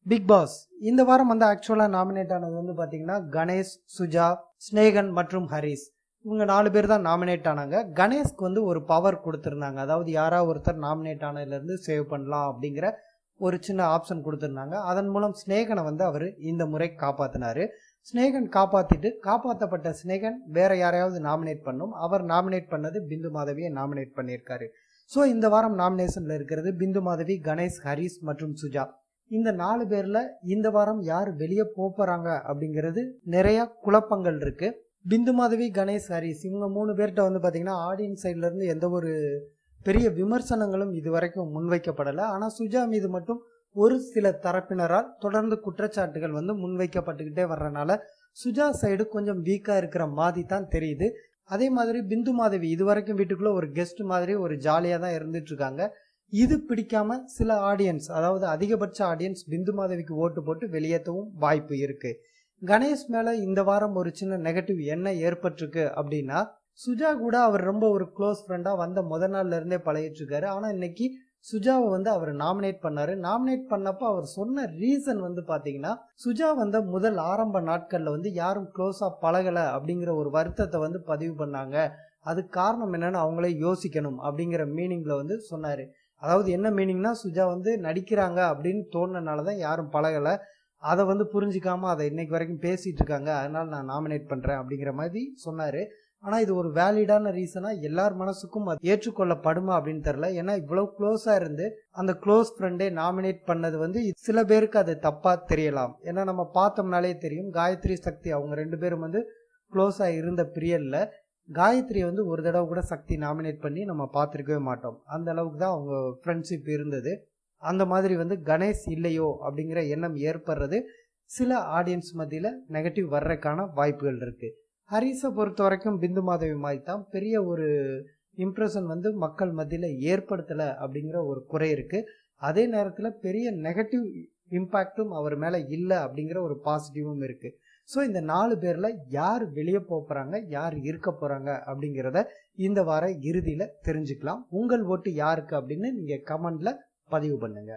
Big pass இந்த வாரம் வந்து ஆக்சுவலா நாமினேட் ஆனது வந்து பாத்தீங்கன்னா கணேஷ், சுஜா, ஸ்னேகன் மற்றும் ஹரிஸ். இவங்க 4 பேர் தான் நாமினேட் ஆனாங்க. கணேஷ்க்கு வந்து ஒரு பவர் கொடுத்திருந்தாங்க. அதாவது யாரா ஒருத்தர் நாமினேட் ஆனதுல இருந்து சேவ் பண்ணலாம் அப்படிங்கிற ஒரு சின்ன ஆப்ஷன் கொடுத்திருந்தாங்க. அதன் மூலம் ஸ்னேகனை வந்து அவர் இந்த முறை காப்பாத்தினாரு. ஸ்னேகன் காப்பாற்றப்பட்ட ஸ்னேகன் வேற யாரையாவது நாமினேட் பண்ணும். அவர் நாமினேட் பண்ணது பிந்து மாதவியை நாமினேட் பண்ணியிருக்காரு. ஸோ இந்த வாரம் நாமினேஷன்ல இருக்கிறது பிந்து மாதவி, கணேஷ், ஹரிஸ் மற்றும் சுஜா. இந்த 4 பேர்ல இந்த வாரம் யார் வெளியே போறாங்க அப்படிங்கிறது நிறைய குழப்பங்கள் இருக்கு. பிந்து மாதவி, கணேஷ், ஹரிஸ் இவங்க 3 பேர்கிட்ட வந்து பாத்தீங்கன்னா ஆடியன்ஸ் சைட்ல இருந்து எந்த ஒரு பெரிய விமர்சனங்களும் இதுவரைக்கும் முன்வைக்கப்படலை. ஆனா சுஜா மீது மட்டும் ஒரு சில தரப்பினரால் தொடர்ந்து குற்றச்சாட்டுகள் வந்து முன்வைக்கப்பட்டுக்கிட்டே வர்றதுனால சுஜா சைடு கொஞ்சம் வீக்கா இருக்கிற மாதிரி தான் தெரியுது. அதே மாதிரி பிந்து மாதவி இதுவரைக்கும் வீட்டுக்குள்ள ஒரு கெஸ்ட் மாதிரி ஒரு ஜாலியா தான் இருந்துட்டு இருக்காங்க. இது பிடிக்காம சில ஆடியன்ஸ், அதாவது அதிகபட்ச ஆடியன்ஸ் பிந்து மாதவிக்கு ஓட்டு போட்டு வெளியேற்றவும் வாய்ப்பு இருக்கு. கணேஷ் மேல இந்த வாரம் ஒரு சின்ன நெகட்டிவ் என்ன ஏற்பட்டிருக்கு அப்படின்னா, சுஜா கூட அவர் ரொம்ப ஒரு க்ளோஸ் ஃப்ரெண்டா வந்த முதல் நாள்ல இருந்தே பழகிட்டு இருக்காரு. ஆனா இன்னைக்கு சுஜாவை வந்து அவர் நாமினேட் பண்ணாரு. நாமினேட் பண்ணப்ப அவர் சொன்ன ரீசன் வந்து பாத்தீங்கன்னா, சுஜா வந்த முதல் ஆரம்ப நாட்கள்ல வந்து யாரும் க்ளோஸா பழகல அப்படிங்கிற ஒரு வருத்தத்தை வந்து பதிவு பண்ணாங்க. அதுக்கு காரணம் என்னன்னு அவங்களே யோசிக்கணும் அப்படிங்கிற மீனிங்ல வந்து சொன்னாரு. அதாவது என்ன மீனிங்னா, சுஜா வந்து நடிக்கிறாங்க அப்படின்னு தோணுனாலதான் யாரும் பழகல. அதை வந்து புரிஞ்சுக்காம அதை இன்னைக்கு வரைக்கும் பேசிட்டு இருக்காங்க. அதனால நான் நாமினேட் பண்றேன் அப்படிங்கிற மாதிரி சொன்னாரு. ஆனா இது ஒரு வேலிடான ரீசனா எல்லார் மனசுக்கும் அது ஏற்றுக்கொள்ளப்படுமா அப்படின்னு தெரியல. ஏன்னா இவ்வளவு க்ளோஸா இருந்து அந்த க்ளோஸ் ஃப்ரெண்டே நாமினேட் பண்ணது வந்து சில பேருக்கு அது தப்பா தெரியலாம். ஏன்னா நம்ம பார்த்தோம்னாலே தெரியும், காயத்ரி, சக்தி அவங்க 2 பேரும் வந்து க்ளோஸா இருந்த பீரியட்ல காயத்ரி வந்து ஒரு தடவை கூட சக்தி நாமினேட் பண்ணி நம்ம பார்த்துருக்கவே மாட்டோம். அந்த அளவுக்கு தான் அவங்க ஃப்ரெண்ட்ஷிப் இருந்தது. அந்த மாதிரி வந்து கணேஷ் இல்லையோ அப்படிங்கிற எண்ணம் ஏற்படுறது சில ஆடியன்ஸ் மத்தியில நெகட்டிவ் வர்றதுக்கான வாய்ப்புகள் இருக்கு. ஹரிஸை பொறுத்த வரைக்கும் பிந்து மாதவி மாதிரி தான் பெரிய ஒரு இம்ப்ரெஷன் வந்து மக்கள் மத்தியில ஏற்படுத்தலை அப்படிங்கிற ஒரு குறை இருக்கு. அதே நேரத்துல பெரிய நெகட்டிவ் இம்பாக்டும் அவர் மேல இல்லை அப்படிங்கிற ஒரு பாசிட்டிவும் இருக்கு. ஸோ இந்த 4 பேர்ல யார் வெளியே போறாங்க, யார் இருக்க போறாங்க அப்படிங்கிறத இந்த வார இறுதியில தெரிஞ்சுக்கலாம். உங்கள் ஓட்டு யாருக்கு அப்படின்னு நீங்க கமெண்ட்ல பதிவு பண்ணுங்க.